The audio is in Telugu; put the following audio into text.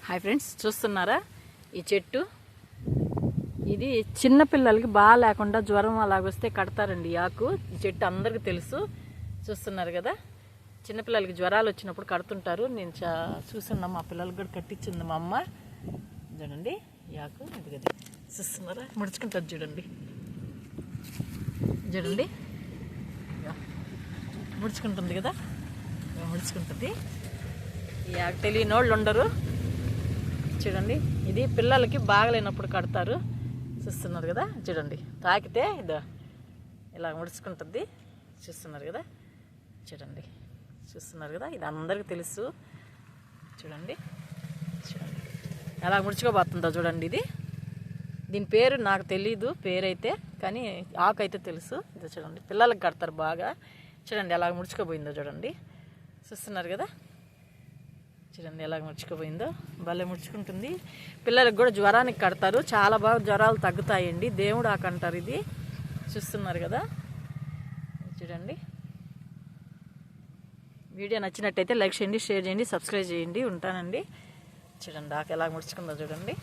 హాయ్ ఫ్రెండ్స్, చూస్తున్నారా ఈ చెట్టు? ఇది చిన్న పిల్లలకి బాగా లేకుండా జ్వరం అలాగొస్తే కడతారండి ఈ ఆకు. ఈ చెట్టు అందరికీ తెలుసు. చూస్తున్నారు కదా, చిన్నపిల్లలకి జ్వరాలు వచ్చినప్పుడు కడుతుంటారు. నేను చూస్తున్నా, మా పిల్లలకి కూడా కట్టించింది మా అమ్మ. చూడండి ఈ ఆకు, ఇది కదా, చూస్తున్నారా, ముడుచుకుంటుంది చూడండి. చూడండి ముడుచుకుంటుంది కదా, ముడుచుకుంటుంది. ఈ ఆకు తెలియని వాళ్ళు ఉండరు. చూడండి, ఇది పిల్లలకి బాగలేనప్పుడు కడతారు. చూస్తున్నారు కదా, చూడండి, తాకితే ఇది ఇలా ముడుచుకుంటుంది. చూస్తున్నారు కదా, చూడండి, చూస్తున్నారు కదా, ఇది అందరికీ తెలుసు. చూడండి చూడండి ఎలా ముడుచుకోబోతుందో చూడండి. దీని పేరు నాకు తెలీదు, పేరైతే, కానీ ఆకు అయితే తెలుసు. ఇది చూడండి, పిల్లలకి కడతారు బాగా. చూడండి ఎలా ముడుచుకోపోయిందో చూడండి. చూస్తున్నారు కదా, చూడండి ఎలా ముడుచుకుపోయిందో, భలే ముడుచుకుంటుంది. పిల్లలకు కూడా జ్వరానికి కడతారు, చాలా బాగా జ్వరాలు తగ్గుతాయండి. దేవుడు ఆకు అంటారు ఇది. చూస్తున్నారు కదా, చూడండి. వీడియో నచ్చినట్టయితే లైక్ చేయండి, షేర్ చేయండి, సబ్స్క్రైబ్ చేయండి. ఉంటానండి. చూడండి ఆకు ఎలా ముడుచుకుందో చూడండి.